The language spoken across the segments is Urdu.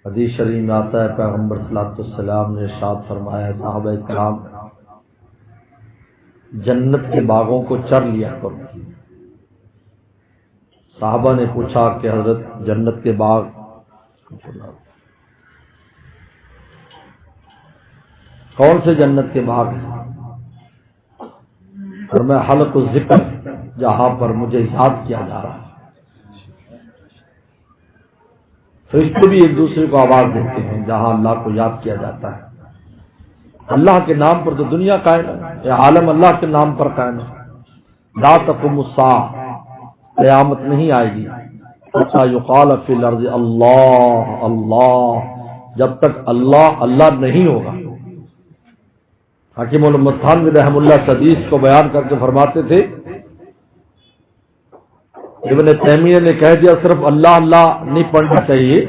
حدیث شریف میں آتا ہے پیغمبر صلی اللہ علیہ وسلم نے ارشاد فرمایا ہے صحابہ کرام جنت کے باغوں کو چر لیا کرو۔ صحابہ نے پوچھا کہ حضرت جنت کے باغ کون سے جنت کے باغ ہیں؟ اور میں حلق الذکر جہاں پر مجھے یاد کیا جا رہا ہے، فرشتے بھی ایک دوسرے کو آواز دیتے ہیں جہاں اللہ کو یاد کیا جاتا ہے۔ اللہ کے نام پر تو دنیا قائم ہے، یہ عالم اللہ کے نام پر قائم ہے۔ لا تقوم الساعہ، قیامت نہیں آئے گی حتی یقال فی الارض اللہ اللہ، جب تک اللہ اللہ نہیں ہوگا۔ حکیم محمد تھانوی رحمہ اللہ حدیث کو بیان کر کے فرماتے تھے ابن تیمیہ نے کہہ دیا صرف اللہ اللہ نہیں پڑھنا چاہیے،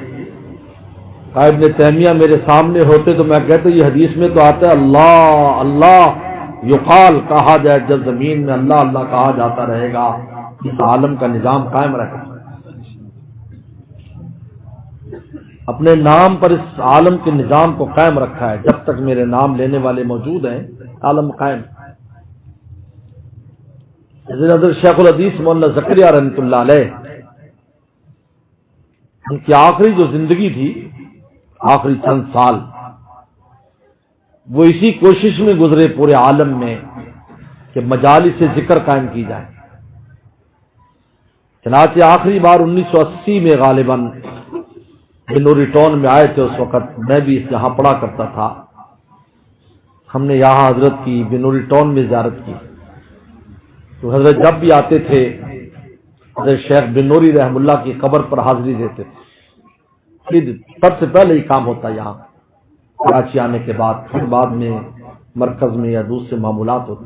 ابن تیمیہ میرے سامنے ہوتے تو میں کہتا یہ حدیث میں تو آتا ہے اللہ اللہ یقال کہا جائے، جب زمین میں اللہ اللہ کہا جاتا رہے گا اس عالم کا نظام قائم رہے گا۔ اپنے نام پر اس عالم کے نظام کو قائم رکھا ہے، جب تک میرے نام لینے والے موجود ہیں عالم قائم۔ حضرت شیخ الحدیث مولانا زکریا رحمۃ اللہ علیہ ان کی آخری جو زندگی تھی، آخری چند سال، وہ اسی کوشش میں گزرے پورے عالم میں کہ مجالس سے ذکر قائم کی جائے۔ چنانچہ آخری بار 1980 میں غالباً بنوری ٹاؤن میں آئے تھے، اس وقت میں بھی یہاں پڑھا کرتا تھا، ہم نے یہاں حضرت کی بنوری ٹاؤن میں زیارت کی، تو حضرت جب بھی آتے تھے حضرت شیخ بنوری رحم اللہ کی قبر پر حاضری دیتے تھے۔ سب سے پہلے یہ کام ہوتا یہاں کراچی آنے کے بعد، پھر بعد میں مرکز میں یا دوسرے معمولات ہوتے۔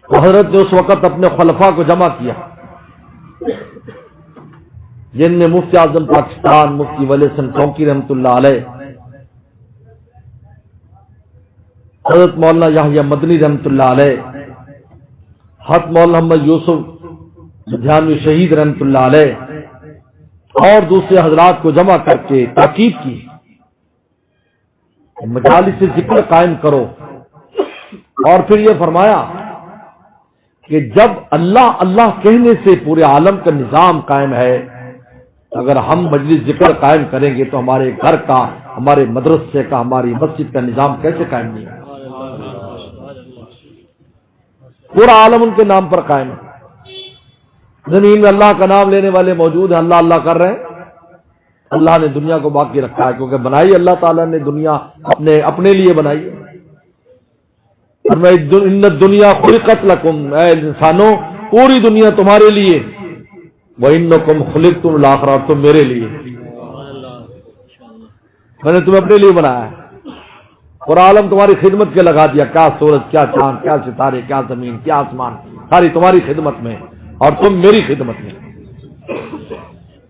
تو حضرت نے اس وقت اپنے خلفاء کو جمع کیا، جن میں مفتی اعظم پاکستان مفتی ولی حسن چونکی رحمۃ اللہ علیہ، حضرت مولانا یحییٰ مدنی رحمۃ اللہ علیہ، حضرت مولانا محمد یوسف لدھیانوی شہید رحمۃ اللہ علیہ اور دوسرے حضرات کو جمع کر کے تاکید کی مجالس سے ذکر قائم کرو، اور پھر یہ فرمایا کہ جب اللہ اللہ کہنے سے پورے عالم کا نظام قائم ہے، اگر ہم مجلس ذکر قائم کریں گے تو ہمارے گھر کا، ہمارے مدرسے کا، ہماری مسجد کا نظام کیسے قائم نہیں ہے؟ پورا عالم ان کے نام پر قائم ہے، زمین میں اللہ کا نام لینے والے موجود ہیں، اللہ اللہ کر رہے ہیں۔ اللہ نے دنیا کو باقی رکھا ہے کیونکہ بنائی اللہ تعالیٰ نے دنیا اپنے لیے بنائی ہے۔ اور میں ان دنیا خلقت لکم، اے انسانوں پوری دنیا تمہارے لیے، وَإِنَّكُمْ خُلِقْتُمْ لِلْآخِرَةِ، تم میرے لیے، میں نے تمہیں اپنے لیے بنایا ہے، اور عالم تمہاری خدمت کے لگا دیا، کیا سورج، کیا چاند، کیا ستارے، کیا زمین، کیا آسمان، ساری تمہاری خدمت میں اور تم میری خدمت میں۔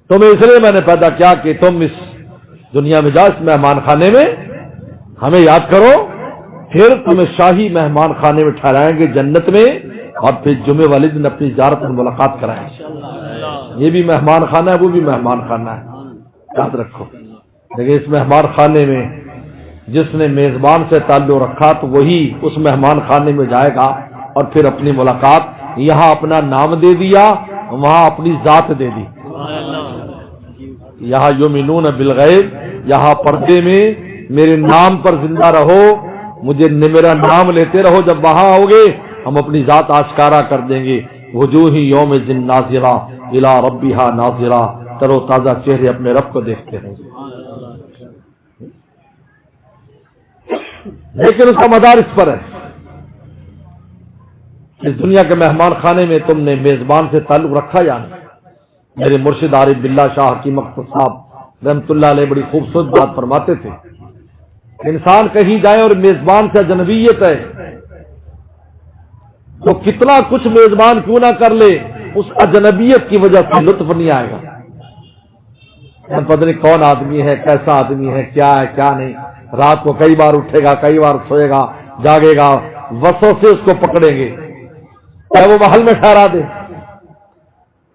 تمہیں اس لیے میں نے پیدا کیا کہ تم اس دنیا میں جاؤ، اس مہمان خانے میں ہمیں یاد کرو، پھر تمہیں شاہی مہمان خانے میں ٹھہرائیں گے جنت میں، اور پھر جمعے والے دن اپنی زیارت میں ملاقات کرائیں گے۔ یہ بھی مہمان خانہ ہے، وہ بھی مہمان خانہ ہے، یاد رکھو۔ لیکن اس مہمان خانے میں جس نے میزبان سے تعلق رکھا تو وہی اس مہمان خانے میں جائے گا، اور پھر اپنی ملاقات، یہاں اپنا نام دے دیا، وہاں اپنی ذات دے دی۔ یہاں یؤمنون بالغیب، یہاں پردے میں میرے نام پر زندہ رہو، مجھے میرا نام لیتے رہو، جب وہاں ہوگے ہم اپنی ذات آشکارا کر دیں گے۔ وجوہ یوم ذن ناظرہ الی ربہا ناظرہ، تر و تازہ چہرے اپنے رب کو دیکھتے ہیں۔ لیکن اس کا مدار اس پر ہے، اس دنیا کے مہمان خانے میں تم نے میزبان سے تعلق رکھا یا نہیں؟ میرے مرشد عارف باللہ شاہ حکیم اختر صاحب رحمۃ اللہ علیہ بڑی خوبصورت بات فرماتے تھے، انسان کہیں جائے اور میزبان سے اجنبیت ہے تو کتنا کچھ میزبان کیوں نہ کر لے، اس اجنبیت کی وجہ سے لطف نہیں آئے گا۔ پتہ نہیں کون آدمی ہے، کیسا آدمی ہے، کیا ہے کیا نہیں، رات کو کئی بار اٹھے گا، کئی بار سوئے گا، جاگے گا، وسوسے اس کو پکڑیں گے، چاہے وہ محل میں ٹھہرا دے۔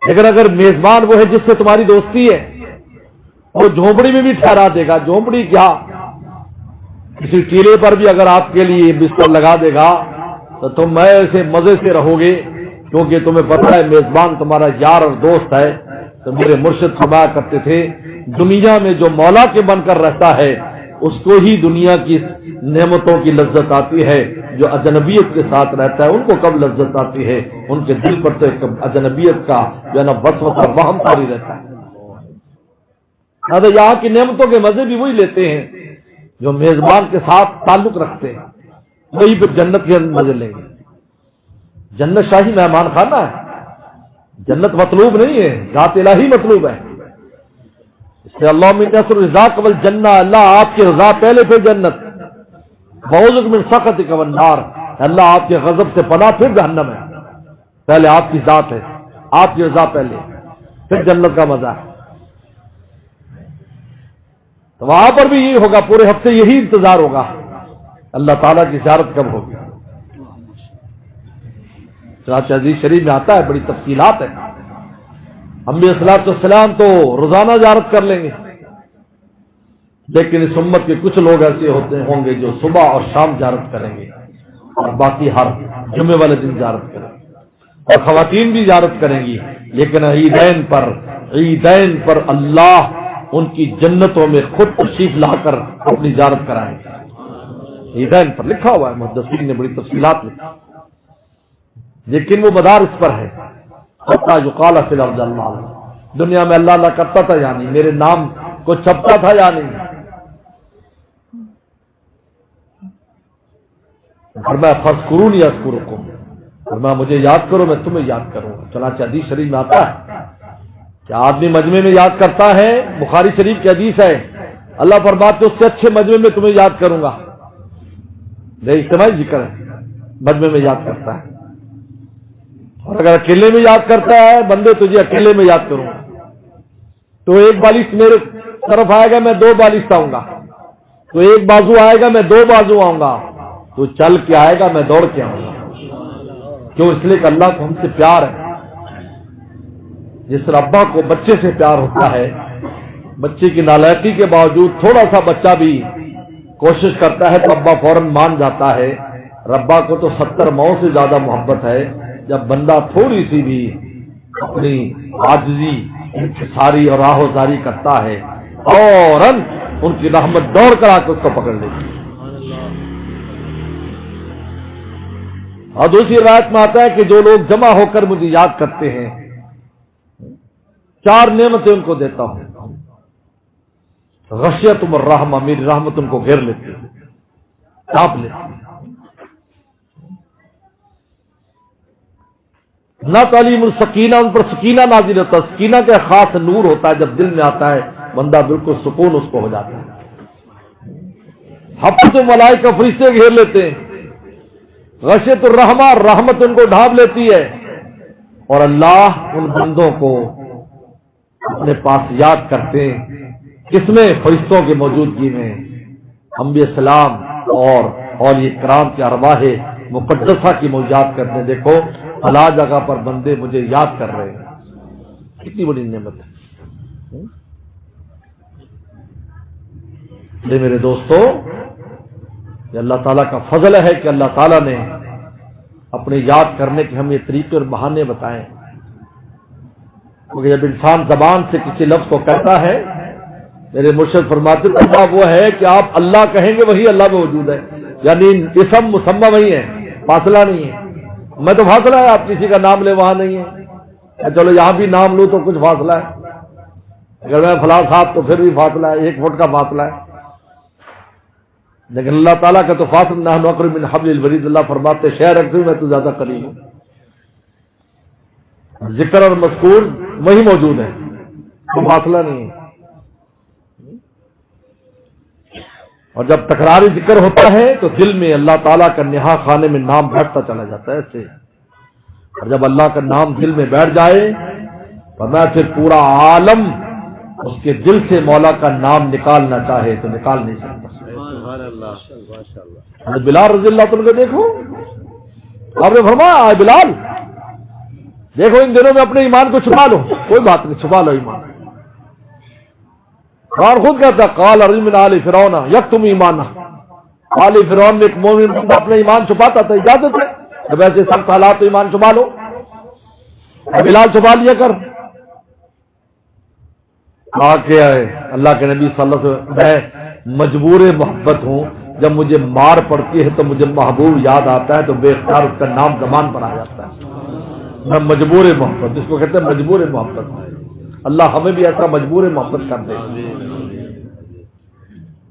لیکن اگر میزبان وہ ہے جس سے تمہاری دوستی ہے، وہ جھونپڑی میں بھی ٹھہرا دے گا. جھونپڑی کیا، کسی ٹیلے پر بھی اگر آپ کے لیے بستر لگا دے گا تو تم ایسے مزے سے رہو گے، کیونکہ تمہیں پتہ ہے میزبان تمہارا یار اور دوست ہے. تو میرے مرشد فرمایا کرتے تھے دنیا میں جو مولا کے بن کر رہتا ہے اس کو ہی دنیا کی نعمتوں کی لذت آتی ہے. جو اجنبیت کے ساتھ رہتا ہے ان کو کب لذت آتی ہے؟ ان کے دل پر تو اجنبیت کا جو ہے نا وسوسہ وہم طاری رہتا ہے. یہاں کی نعمتوں کے مزے بھی وہی لیتے ہیں جو میزبان کے ساتھ تعلق رکھتے ہیں، وہی پھر جنت کے مزے لیں گے. جنت شاہی مہمان خانہ ہے، جنت مطلوب نہیں ہے، ذات الہی مطلوب ہے. اس لیے اللہ من نصر رضا قبل جنہ، اللہ آپ کی رضا پہلے پھر جنت. بعوذ من سخطک والنار، اللہ آپ کے غضب سے پناہ پھر جہنم ہے. پہلے آپ کی ذات ہے، آپ کی رضا پہلے، پھر جنت کا مزہ ہے. تو وہاں پر بھی یہی ہوگا، پورے ہفتے یہی انتظار ہوگا اللہ تعالیٰ کی زیارت کب ہوگی. چنانچہ حدیث شریف میں آتا ہے، بڑی تفصیلات ہیں. انبیاء صلاۃ والسلام تو روزانہ زیارت کر لیں گے، لیکن اس امت کے کچھ لوگ ایسے ہوں گے جو صبح اور شام زیارت کریں گے اور باقی ہر جمعے والے دن زیارت کریں گے. اور خواتین بھی زیارت کریں گی، لیکن عیدین پر اللہ ان کی جنتوں میں خود تشریف لا کر اپنی زیارت کرائیں گے. عیدین پر لکھا ہوا ہے، محدثین نے بڑی تفصیلات لکھی، لیکن وہ مدار اس پر ہے حتی یقال فی الارض اللہ. دنیا میں اللہ اللہ کرتا تھا یا نہیں، میرے نام کو چھپتا تھا یا نہیں. فرمایا فاذکرونی اذکرکم، فرمایا مجھے یاد کرو میں تمہیں یاد کروں. چنانچہ حدیث شریف میں آتا ہے کہ آدمی مجمع میں یاد کرتا ہے، بخاری شریف کی حدیث ہے، اللہ فرماتے اس سے اچھے مجمع میں تمہیں یاد کروں گا. بے اجتماعی ذکر ہے، مجمع میں یاد کرتا ہے. اور اگر اکیلے میں یاد کرتا ہے، بندے تجھے اکیلے میں یاد کروں گا، تو ایک بالش میرے طرف آئے گا میں 2 بالش آؤں گا، تو ایک بازو آئے گا میں 2 بازو آؤں گا، تو چل کے آئے گا میں دوڑ کے آؤں گا. کیوں؟ اس لیے کہ اللہ کو ہم سے پیار ہے. جس طرح ابا کو بچے سے پیار ہوتا ہے، بچے کی نالائقی کے باوجود تھوڑا سا بچہ بھی کوشش کرتا ہے تو ابا فوراً مان جاتا ہے. ربا کو تو 70 ماؤں سے زیادہ محبت ہے. جب بندہ تھوڑی سی بھی اپنی عاجزی انکساری اور راہوزاری کرتا ہے، فوراً ان کی رحمت دوڑ کر آ کے اس کو پکڑ لیتی ہے. اور دوسری روایت میں آتا ہے کہ جو لوگ جمع ہو کر مجھے یاد کرتے ہیں، 4 نعمتیں ان کو دیتا ہوں. غشیتہم الرحمہ، میری رحمت ان کو گھیر لیتی ہے، ڈھانپ لیتی ہے. نہ تعلیم السکینہ، ان پر سکینہ نازل ہوتا ہے. سکینہ کا خاص نور ہوتا ہے، جب دل میں آتا ہے بندہ بالکل سکون اس کو ہو جاتا ہے. حفظ ملائکہ، فرشتے گھیر لیتے ہیں. غشیت الرحمہ، رحمت ان کو ڈھانپ لیتی ہے. اور اللہ ان بندوں کو اپنے پاس یاد کرتے ہیں، کس میں؟ فرشتوں کی موجودگی میں. انبیاء السلام اور اولیاء کرام کے ارواح مقدسہ کی موجات کرتے ہیں. دیکھو فلاں جگہ پر بندے مجھے یاد کر رہے ہیں، کتنی بڑی نعمت ہے. میرے دوستو، یہ اللہ تعالیٰ کا فضل ہے کہ اللہ تعالیٰ نے اپنے یاد کرنے کے ہمیں طریقے اور بہانے بتائیں. کیونکہ جب انسان زبان سے کسی لفظ کو کہتا ہے، میرے مرشد فرماتے ہیں اللہ وہ ہے کہ آپ اللہ کہیں گے وہی اللہ میں موجود ہے. یعنی اسم مسمى وہی ہے، فاصلہ نہیں ہے. میں تو فاصلہ ہے، آپ کسی کا نام لے وہاں نہیں ہے. چلو یہاں بھی نام لوں تو کچھ فاصلہ ہے، اگر میں فلاں صاحب تو پھر بھی فاصلہ ہے، 1 فٹ کا فاصلہ ہے. لیکن اللہ تعالیٰ کا تو فاصل نحن اقرب من حبل الورید. اللہ فرماتے شہر اکثر میں تو زیادہ قریب ہوں. ذکر اور مذکور وہی موجود ہے، کوئی فاصلہ نہیں ہے. اور جب تکراری ذکر ہوتا ہے تو دل میں اللہ تعالیٰ کا نہا خانے میں نام بیٹھتا چلا جاتا ہے ایسے. اور جب اللہ کا نام دل میں بیٹھ جائے تو میں پھر پورا عالم اس کے دل سے مولا کا نام نکالنا چاہے تو نکال نہیں سکتا. بلال رضی اللہ عنہ کو دیکھو، آپ نے فرمایا بلال دیکھو ان دنوں میں اپنے ایمان کو چھپا لو. کوئی بات نہیں، چھپا لو ایمان. قرآن خود کہتا ہے قال رجل من آل فرعون یکتم ایمانہ، آل فرعون میں ایک مومن بندہ اپنا ایمان چھپاتا تھا، اجازت ہے جب ایسے سخت حالات تو ایمان چھپا لو، بلال چھپا لیا کر۔ کیا ہے اللہ کے نبی صلی اللہ علیہ وسلم، میں مجبور محبت ہوں، جب مجھے مار پڑتی ہے تو مجھے محبوب یاد آتا ہے تو بے اختیار اس کا نام زبان پر آ جاتا ہے۔ میں مجبور محبت، جس کو کہتے ہیں مجبور محبت، اللہ ہمیں بھی ایسا مجبور محبت کر دے۔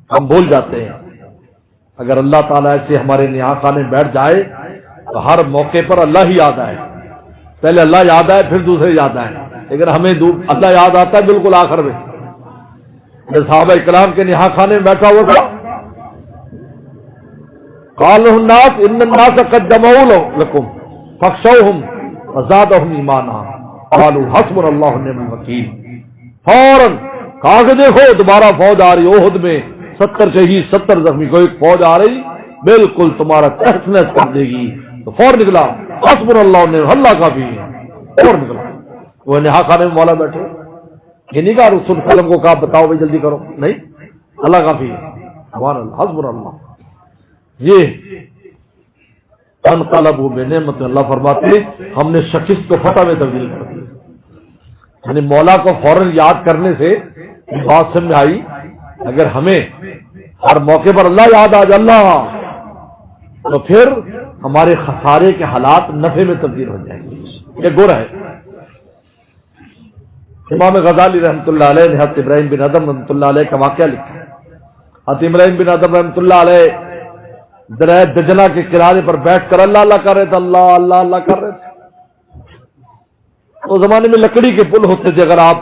ہم بھول جاتے ہیں، اگر اللہ تعالیٰ ایسے ہمارے نہا خانے بیٹھ جائے تو ہر موقع پر اللہ ہی یاد آئے، پہلے اللہ یاد آئے پھر دوسرے یاد آئے، لیکن ہمیں اللہ یاد آتا ہے بالکل آخر میں۔ صحابہ اکرام کے نہا خانے میں بیٹھا ہوا تھا، قال الناس ان الناس قد جمعوا لكم فاخشوهم وزادهم ایمانا قالوا حسبنا اللہ ونعم الوکیل۔ فوراً کہا کہ دیکھو دوبارہ فوج آ رہی، احد میں 70 شہید 70 زخمی، کوئی فوج آ رہی بالکل تمہارا تحس نحس کر دے گی، تو فور نکلا حسبنا اللہ ونعم، اللہ کافی ہے، فور نکلا۔ وہ نہا خانے میں مولا بیٹھے، یہ نہیں کہا رسول وسلم کو کہا بتاؤ بھائی جلدی کرو، نہیں، اللہ کافی ہے، سبحان اللہ حسبنا اللہ۔ یہ انقلبوا بنعمت، اللہ فرماتے ہم نے شکست کو فتح میں تبدیل کر دیا۔ یعنی مولا کو فوراً یاد کرنے سے بات سمجھ آئی، اگر ہمیں ہر موقع پر اللہ یاد آ جائے اللہ، تو پھر ہمارے خسارے کے حالات نفع میں تبدیل ہو جائیں گے۔ یہ گر ہے۔ امام غزالی رحمۃ اللہ علیہ نے حضرت ابراہیم بن ادم رحمۃ اللہ علیہ کا واقعہ لکھا ہے۔ حضرت ابراہیم بن ادم رحمۃ اللہ علیہ دریا دجلہ کے کنارے پر بیٹھ کر اللہ اللہ کر رہے تھے، اللہ اللہ اللہ کر رہے تھے۔ اس زمانے میں لکڑی کے پل ہوتے تھے، اگر آپ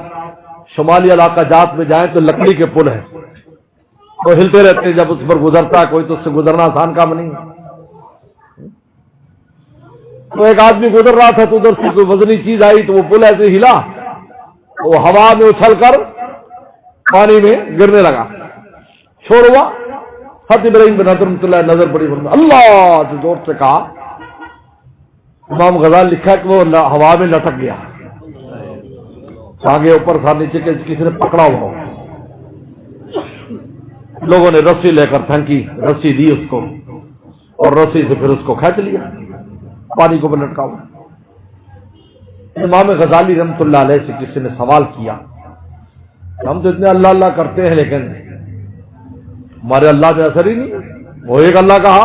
شمالی علاقہ جات میں جائیں تو لکڑی کے پل ہیں، تو ہلتے رہتے ہیں، جب اس پر گزرتا ہے کوئی تو اس سے گزرنا آسان کام نہیں۔ تو ایک آدمی گزر رہا تھا تو ادھر سے کوئی وزنی چیز آئی تو وہ پل ایسے ہلا، وہ ہوا میں اچھل کر پانی میں گرنے لگا، شور ہوا۔ حضرت ابراہیم بن ادم رحمۃ اللہ نظر پڑی، اللہ سے زور سے کہا۔ امام غزالی لکھا کہ وہ ہوا میں لٹک گیا، آگے اوپر تھا نیچے کے کسی نے پکڑا ہوا ہو، لوگوں نے رسی لے کر پھینکی، رسی دی اس کو اور رسی سے پھر اس کو کھینچ لیا، پانی کو لٹکا ہوا۔ امام غزالی رحمۃ اللہ علیہ سے کسی نے سوال کیا، ہم تو اتنے اللہ اللہ کرتے ہیں لیکن ہمارے اللہ پہ اثر ہی نہیں، وہ ایک اللہ کہا۔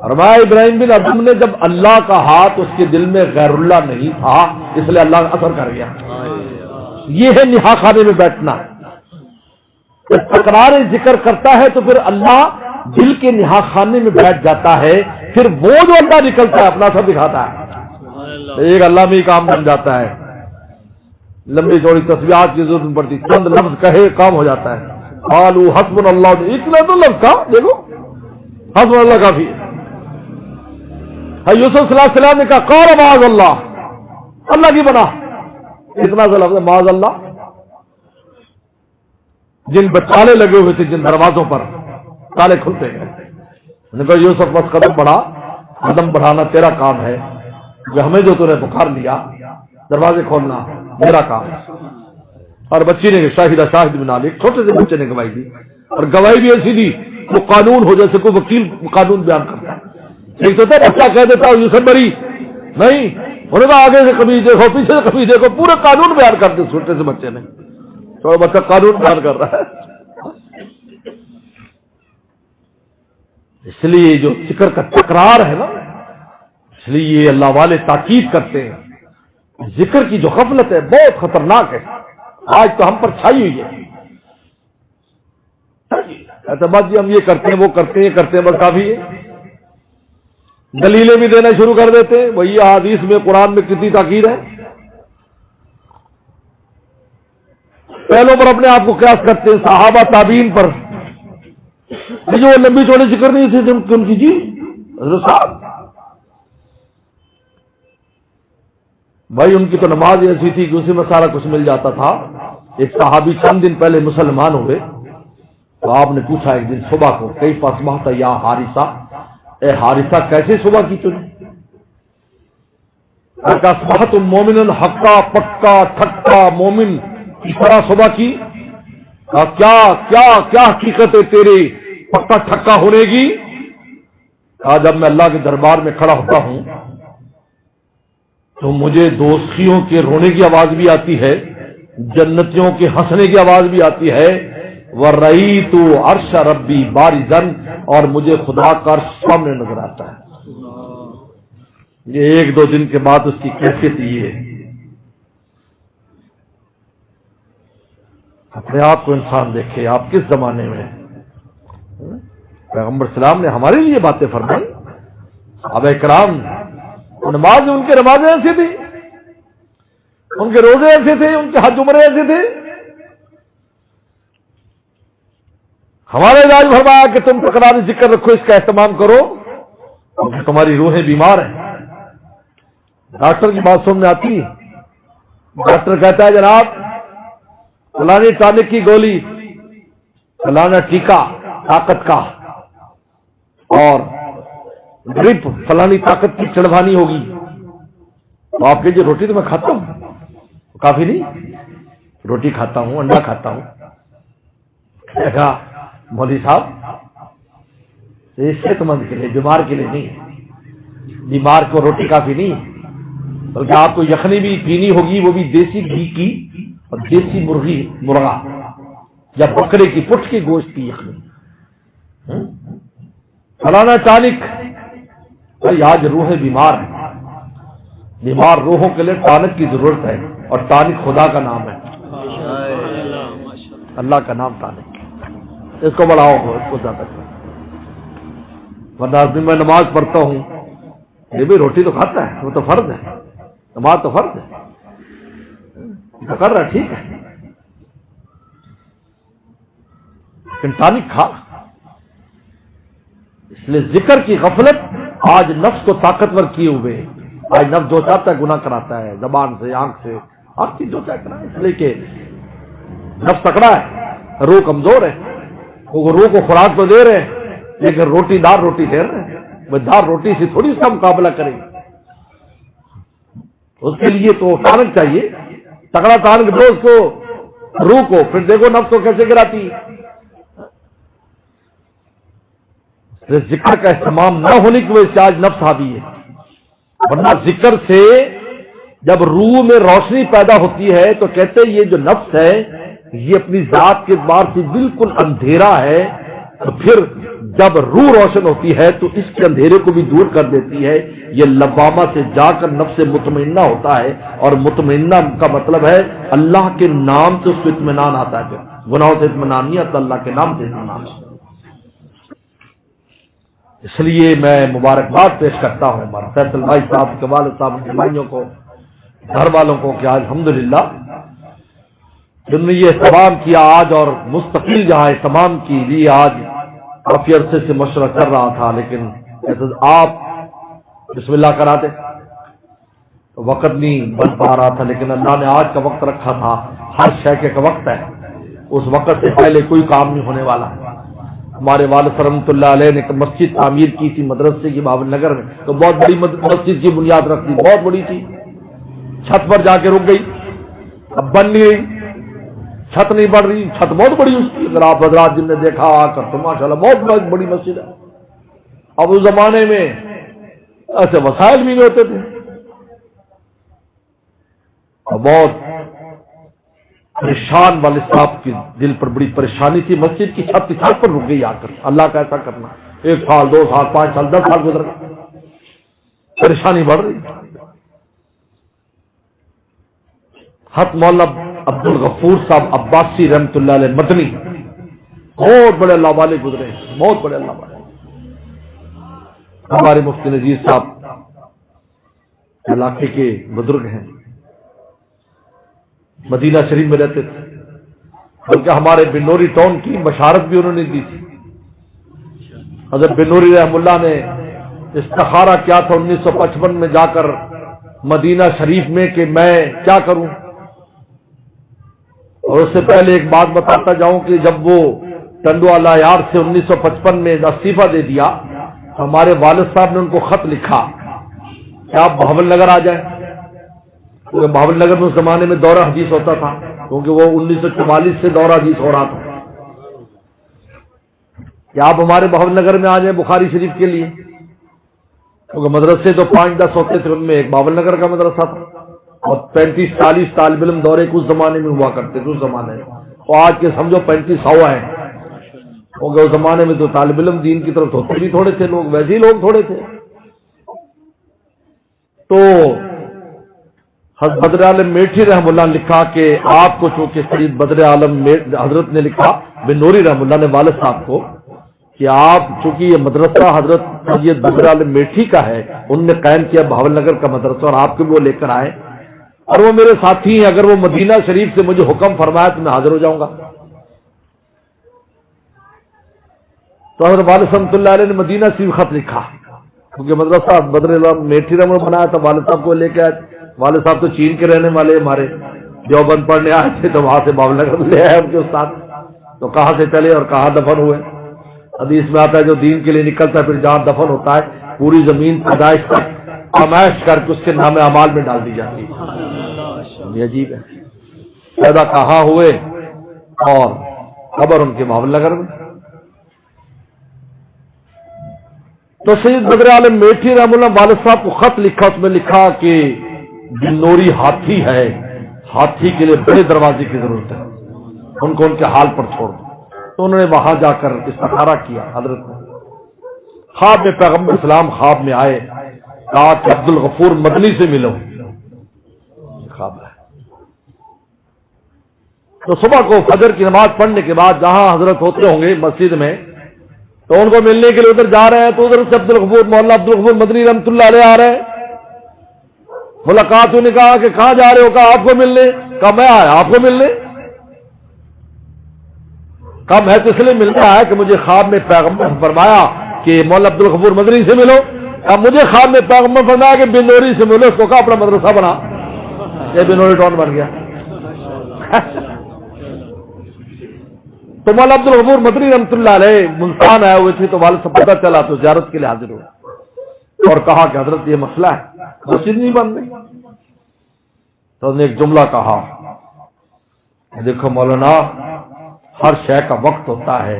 فرمایا ابراہیم بن ادم نے جب اللہ کہا تو اس کے دل میں غیر اللہ نہیں تھا، اس لیے اللہ اثر کر گیا۔ یہ ہے نہا خانے میں بیٹھنا، جب تکرار ذکر کرتا ہے تو پھر اللہ دل کے نہا خانے میں بیٹھ جاتا ہے، پھر وہ جو اللہ نکلتا ہے اپنا سب دکھاتا ہے، ایک اللہ میں ہی کام بن جاتا ہے۔ لمبی چوڑی تسبیحات کی ضرورت نہیں پڑتی، چند لفظ کہے کام ہو جاتا ہے۔ قالوا حسبنا اللہ، اتنا تو لفظ کا دیکھو حسبنا اللہ کافی ہے۔ یوسف صلی اللہ علیہ وسلم نے کہا قال معاذ اللہ، اللہ کی بنا، اتنا سا لفظ معاذ اللہ۔ جن بچالے لگے ہوئے تھے جن دروازوں پر تالے کھلتے گئے، نے کہا یوسف بس قدم بڑھا، قدم بڑھانا تیرا کام ہے، جو ہمیں جو تو نے پکار لیا دروازے کھولنا میرا کام ہے۔ اور بچی نے شاہدہ شاہد بنا لی، چھوٹے سے بچے نے گواہی دی، اور گواہی بھی ایسی دی وہ قانون ہو جیسے کوئی وکیل قانون بیان کرتا ہے۔ ایک تو بچہ کہہ دیتا ہے یوسف بری نہیں، انہوں نے آگے سے کبھی دیکھو پیچھے سے کبھی دیکھو، پورے قانون بیان کرتے چھوٹے سے بچے نے، تو بچہ قانون بیان کر رہا ہے۔ اس لیے جو ذکر کا تکرار ہے نا، اس لیے یہ اللہ والے تاکید کرتے ہیں، ذکر کی جو غفلت ہے بہت خطرناک ہے، آج تو ہم پر چھائی ہوئی ہے۔ اعتماد جی ہم یہ کرتے ہیں وہ کرتے ہیں کرتے ہیں بس کافی ہے، دلیلیں بھی دینا شروع کر دیتے ہیں، وہی حدیث میں قرآن میں کتنی تاکید ہے، پہلوں پر اپنے آپ کو قیاس کرتے ہیں صحابہ تابعین پر، جو لمبی چوڑی ذکر نہیں تھی ان کی جی حضرت صاحب بھائی، ان کی تو نماز ایسی تھی کہ اسی میں سارا کچھ مل جاتا تھا۔ ایک صحابی چند دن پہلے مسلمان ہوئے تو آپ نے پوچھا ایک دن صبح کو، کیف اصبحت یا حارثہ، اے حارثہ کیسے صبح کی تھی؟ اصبحت مومن حقا، پکا ٹھکا مومن کی طرح صبح کی؟ کہا کیا کیا کیا حقیقت ہے تیری پکا ٹھکا ہونے کی؟ کہا جب میں اللہ کے دربار میں کھڑا ہوتا ہوں تو مجھے دوستیوں کے رونے کی آواز بھی آتی ہے، جنتیوں کے ہنسنے کی آواز بھی آتی ہے، وَرَأَيْتُ عَرْشَ رَبِّي بَارِزًا، اور مجھے خدا کا عرش سامنے نظر آتا ہے۔ یہ ایک دو دن کے بعد اس کی کیفیت یہ ہے۔ اپنے آپ کو انسان دیکھے، آپ کس زمانے میں ہیں؟ پیغمبر اسلام نے ہمارے لیے باتیں فرمائی، صحابہ کرام نماز ان کے نمازیں ایسی تھی، ان کے روزے ایسے تھے، ان کے حج عمرے ایسے تھے۔ ہمارے علاج فرمایا کہ تم تکرار ذکر رکھو، اس کا اہتمام کرو، کیونکہ تمہاری روحیں بیمار ہیں۔ ڈاکٹر کی بات سن میں آتی، ڈاکٹر کہتا ہے جناب فلانی ٹانک کی گولی، فلانا ٹیکہ طاقت کا، اور ڈرپ فلانی طاقت کی چڑھوانی ہوگی، تو آپ کہیے روٹی تو میں کھاتا ہوں، کافی نہیں، روٹی کھاتا ہوں، انڈا کھاتا ہوں۔ کہا مولوی صاحب یہ صحت مند کے لیے، بیمار کے لیے نہیں، بیمار کو روٹی کافی نہیں، بلکہ آپ کو یخنی بھی پینی ہوگی، وہ بھی دیسی گھی کی اور دیسی مرغا یا بکرے کی پٹھ کے گوشت کی یخنی۔ فلانا ٹانک، بھائی آج روحیں بیمار ہیں، بیمار روحوں کے لیے ٹانک کی ضرورت ہے، اور ٹانک خدا کا نام ہے، اللہ کا نام ٹانک۔ اس کو بڑھاؤ، اس کو زیادہ کرو، ورنہ میں نماز پڑھتا ہوں، یہ بھی روٹی تو کھاتا ہے، وہ تو فرض ہے، نماز تو فرض ہے، تو کر رہا ٹھیک ہے، لیکن ٹانک کھا۔ اس لیے ذکر کی غفلت آج نفس کو طاقتور کیے ہوئے، آج نفس جو چاہتا ہے گناہ کراتا ہے، زبان سے، آنکھ سے، ہر چیز جو چاہتا ہے، اس لیے کہ نفس تکڑا ہے، روح کمزور ہے، وہ روح کو خوراک تو دے رہے ہیں لیکن روٹی دار روٹی دے رہے ہیں، وہ دار روٹی سے تھوڑی اس کا مقابلہ کریں گے، اس کے لیے تو ٹانک چاہیے، تکڑا ٹانک دو اس کو، روح کو، پھر دیکھو نفس کو کیسے گراتی ہے۔ ذکر کا اہتمام نہ ہونے کی وجہ سے آج نفس حاوی ہے، ورنہ ذکر سے جب روح میں روشنی پیدا ہوتی ہے تو کہتے ہیں یہ جو نفس ہے یہ اپنی ذات کے اعتبار سے بالکل اندھیرا ہے، تو پھر جب روح روشن ہوتی ہے تو اس کے اندھیرے کو بھی دور کر دیتی ہے، یہ لوامہ سے جا کر نفس مطمئنہ ہوتا ہے، اور مطمئنہ کا مطلب ہے اللہ کے نام سے اس کو اطمینان آتا ہے، گناہوں سے اطمینان نہیں آتا، اللہ کے نام سے اطمینان آتا ہے۔ اس لیے میں مبارکباد پیش کرتا ہوں ہمارا فیصل بھائی صاحب کے والد صاحب کے بھائیوں کو، گھر والوں کو، کہ آج الحمدللہ جنہوں نے یہ اہتمام کیا آج، اور مستقل جہاں اہتمام کے لیے آج کافی عرصے سے مشورہ کر رہا تھا، لیکن آپ بسم اللہ کراتے وقت نہیں بن پا رہا تھا، لیکن اللہ نے آج کا وقت رکھا تھا، ہر شے کے کا وقت ہے، اس وقت سے پہلے کوئی کام نہیں ہونے والا۔ ہمارے والد رحمۃ اللہ علیہ نے ایک مسجد تعمیر کی تھی مدرسے کی بابل نگر میں، تو بہت بڑی مسجد کی بنیاد رکھ دی، بہت بڑی تھی، چھت پر جا کے رک گئی، اب بن نہیں رہی، چھت نہیں بڑھ رہی، چھت بہت بڑی اس کی، اگر آپ حضرات جن نے دیکھا آ کر تو ماشاءاللہ بہت بڑی مسجد ہے۔ اب اس زمانے میں ایسے وسائل بھی نہیں ہوتے تھے، اور بہت پریشان والد صاحب کے دل پر بڑی پریشانی تھی، مسجد کی چھت پر رک گئی آ کر، اللہ کا ایسا کرنا، 1 سال 2 سال 5 سال 10 سال گزر گئے، پریشانی بڑھ رہی۔ حت مولانا عبد الغفور صاحب عباسی رحمۃ اللہ علیہ مدنی، بہت بڑے اللہ والے گزرے ہیں، بہت بڑے اللہ والے۔ ہمارے مفتی نذیر صاحب علاقے کے بزرگ ہیں، مدینہ شریف میں رہتے تھے، بلکہ ہمارے بنوری ٹاؤن کی بشارت بھی انہوں نے دی تھی۔ حضرت بنوری رحم اللہ نے استخارہ کیا تھا 1955 میں جا کر مدینہ شریف میں کہ میں کیا کروں، اور اس سے پہلے ایک بات بتاتا جاؤں کہ جب وہ ٹنڈو والا یار سے 1955 میں استعفیٰ دے دیا تو ہمارے والد صاحب نے ان کو خط لکھا کہ آپ بہاول نگر آ جائیں، کیونکہ بہاول نگر میں اس زمانے میں دورہ حدیث ہوتا تھا، کیونکہ وہ 1944 سے دورہ حدیث ہو رہا تھا، کہ آپ ہمارے بہاول نگر میں آ جائیں بخاری شریف کے لیے، کیونکہ مدرسے تو 5-10 ہوتے تھے، ان میں ایک بہاول نگر کا مدرسہ تھا، اور 35-40 طالب علم دورے کچھ زمانے میں ہوا کرتے تھے اس زمانے میں، اور آج کے سمجھو 3500 ہیں، کیونکہ اس زمانے میں تو طالب علم دین کی طرف ہوتے بھی تھوڑے تھے لوگ، ویسے ہی لوگ تھوڑے تھے۔ تو حضرت بدر عالم میٹھی رحم اللہ نے لکھا کہ آپ کو چونکہ سید بدر عالم حضرت نے لکھا بن نوری رحم اللہ نے والد صاحب کو کہ آپ چونکہ یہ مدرسہ حضرت سید بدر عالم میٹھی کا ہے، ان نے قائم کیا بہاول نگر کا مدرسہ، اور آپ کو بھی وہ لے کر آئے، اور وہ میرے ساتھی ہیں، اگر وہ مدینہ شریف سے مجھے حکم فرمایا تو میں حاضر ہو جاؤں گا۔ تو حضرت والد رحمۃ اللہ علیہ نے مدینہ سے بھی خط لکھا، کیونکہ مدرسہ بدر عالم میٹھی رحم اللہ بنایا تھا، والد صاحب کو لے کے آئے۔ والد صاحب تو چین کے رہنے والے ہمارے، دیوبند پڑھنے آئے تھے تو وہاں سے بہاول نگر لے آئے ان کے استاد، تو کہاں سے چلے اور کہاں دفن ہوئے؟ حدیث میں آتا ہے جو دین کے لیے نکلتا ہے پھر جہاں دفن ہوتا ہے پوری زمین پیدائش تک آمائش کر کے اس کے نام اعمال میں ڈال دی جاتی ہے۔ یہ عجیب ہے، پیدا کہاں ہوئے اور قبر ان کے بہاول نگر میں۔ تو سید بدر عالم میٹھی رحم اللہ والد صاحب کو خط لکھا، اس میں لکھا کہ بن نوری ہاتھی ہے، ہاتھی کے لیے بڑے دروازے کی ضرورت ہے، ان کو ان کے حال پر چھوڑ دو۔ تو انہوں نے وہاں جا کر استخارہ کیا حضرت نے، خواب میں پیغمبر اسلام خواب میں آئے، کہا کہ عبد الغفور مدنی سے ملو، خواب ہے۔ تو صبح کو فجر کی نماز پڑھنے کے بعد جہاں حضرت ہوتے ہوں گے مسجد میں، تو ان کو ملنے کے لیے ادھر جا رہے ہیں، تو ادھر سے عبد الغفور مولانا عبد الغفور مدنی رحمۃ اللہ علیہ آ رہے ہیں۔ ملاقات نے کہا کہ کہاں جا رہے ہو؟ کہا آپ کو ملنے۔ کہا میں آیا آپ کو ملنے؟ کہا میں تو اس لیے ملنے آیا کہ مجھے خواب میں پیغمبر فرمایا کہ مولانا عبد الغفور مدنی سے ملو۔ کہا مجھے خواب میں پیغمبر فرمایا کہ بن نوری سے ملو، اس کو کہا اپنا مدرسہ بنا، یہ بن نوری ٹاؤن بن گیا۔ تو مولانا عبد الغفور مدنی رحمۃ اللہ علیہ ملتان آئے ہوئے تھے، تو والد سے پتہ چلا تو زیارت کے لیے حاضر ہوئے اور کہا کہ حضرت یہ مسئلہ ہے، مسجد نہیں بن رہی۔ تو انہوں نے ایک جملہ کہا، دیکھو مولانا ہر شے کا وقت ہوتا ہے،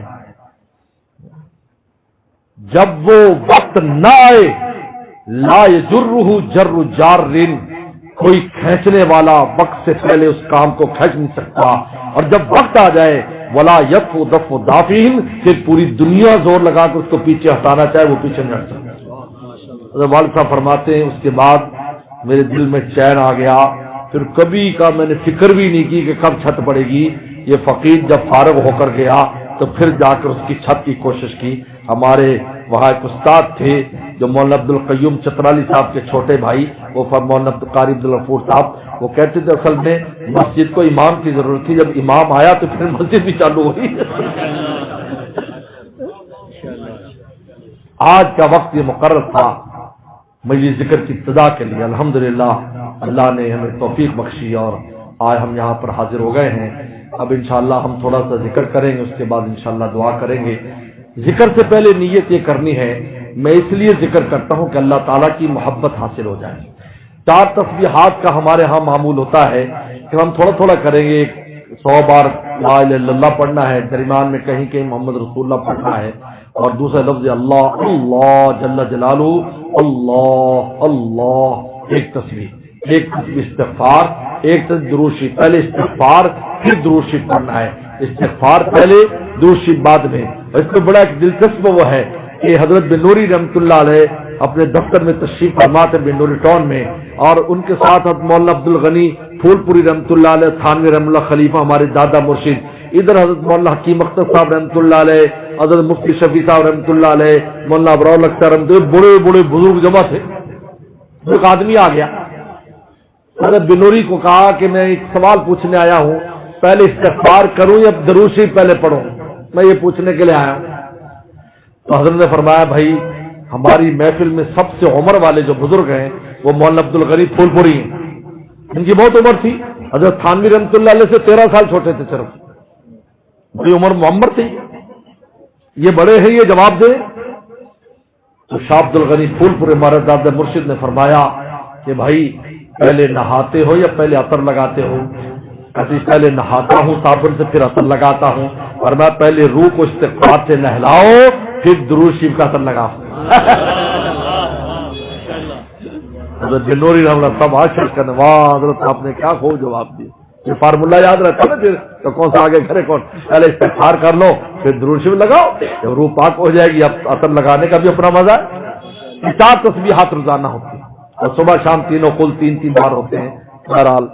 جب وہ وقت نہ آئے لا یجرہ جر جار، کوئی کھینچنے والا وقت سے پہلے اس کام کو کھینچ نہیں سکتا، اور جب وقت آ جائے ولا یف دف دافین، پھر پوری دنیا زور لگا کر اس کو پیچھے ہٹانا چاہے وہ پیچھے نہیں ہٹ سکتا۔ والد صاحب فرماتے ہیں اس کے بعد میرے دل میں چین آ گیا، پھر کبھی کا میں نے فکر بھی نہیں کی کہ کب چھت پڑے گی۔ یہ فقیر جب فارغ ہو کر گیا تو پھر جا کر اس کی چھت کی کوشش کی۔ ہمارے وہاں ایک استاد تھے جو مولانا عبد القیوم چترالی صاحب کے چھوٹے بھائی، وہ مولانا قاری عبد الغفور صاحب، وہ کہتے تھے اصل میں مسجد کو امام کی ضرورت تھی، جب امام آیا تو پھر مسجد بھی چالو ہوئی۔ آج کا وقت یہ مقرر تھا مجلس ذکر کی ابتدا کے لیے، الحمدللہ اللہ نے ہمیں توفیق بخشی اور آج ہم یہاں پر حاضر ہو گئے ہیں۔ اب انشاءاللہ ہم تھوڑا سا ذکر کریں گے، اس کے بعد انشاءاللہ دعا کریں گے۔ ذکر سے پہلے نیت یہ کرنی ہے، میں اس لیے ذکر کرتا ہوں کہ اللہ تعالیٰ کی محبت حاصل ہو جائے۔ 4 تسبیحات کا ہمارے ہاں معمول ہوتا ہے کہ ہم تھوڑا تھوڑا کریں گے، 100 بار لا الہ الا اللہ پڑھنا ہے، درمیان میں کہیں کہیں محمد رسول اللہ پڑھنا ہے، اور دوسرا لفظ اللہ اللہ جل جلالہ اللہ اللہ، ایک تسبیح استغفار، ایک درود شریف، پہلے استغفار پھر درود شریف پڑھنا ہے، استغفار پہلے درود شریف بعد میں۔ اور اس میں بڑا ایک دلچسپ وہ ہے کہ حضرت بن نوری رحمۃ اللہ علیہ اپنے دفتر میں تشریف فرما تھے بن نوری ٹاؤن میں، اور ان کے ساتھ مولانا عبد الغنی پھول پوری رحمۃ اللہ علیہ، تھانوی رحمۃ اللہ خلیفہ ہمارے دادا مرشد، ادھر حضرت مولانا حکیم اختر صاحب رحمۃ اللہ علیہ، حضرت مفتی شفیع صاحب رحمۃ اللہ علیہ، مولانا ابرار اختر رحمۃ اللہ، بڑے بڑے بزرگ جمع تھے۔ ایک آدمی آ گیا، حضرت بن نوری کو کہا کہ میں ایک سوال پوچھنے آیا ہوں، پہلے استغفار کروں یا درود شریف پہلے پڑھوں؟ میں یہ پوچھنے کے لیے آیا ہوں۔ تو حضرت نے فرمایا بھائی ہماری محفل میں سب سے عمر والے جو بزرگ ہیں وہ مولانا عبد الغنی پھول پوری ہیں، ان کی بہت عمر تھی، حضرت تھانوی رحمۃ اللہ علیہ سے 13 سال چھوٹے تھے صرف، بڑی عمر معمر تھی، یہ بڑے ہیں یہ جواب دیں۔ تو شاہ عبد الغنی پھول پورے ہمارے دادا مرشد نے فرمایا کہ بھائی پہلے نہاتے ہو یا پہلے عطر لگاتے ہو؟ کہتے پہلے نہاتا ہوں صابن سے پھر عطر لگاتا ہوں، فرمایا پہلے روح کو استغفار سے نہلاؤ پھر درود شریف کا اثر لگاؤ. حضرت بنوری رحمۃ اللہ سب آج کرنے واہ حضرت آپ نے کیا خوب جواب دیا. یہ فارمولہ یاد رہتا نا پھر تو کون سا آگے گھرے کون پہلے استغفار کر لو پھر درود شریف لگاؤ. جب روح پاک ہو جائے گی اب اثر لگانے کا بھی اپنا مزہ ہے. 4 تسبیحات روزانہ ہوتی ہیں اور صبح شام تینوں کل 3 بار ہوتے ہیں. بہرحال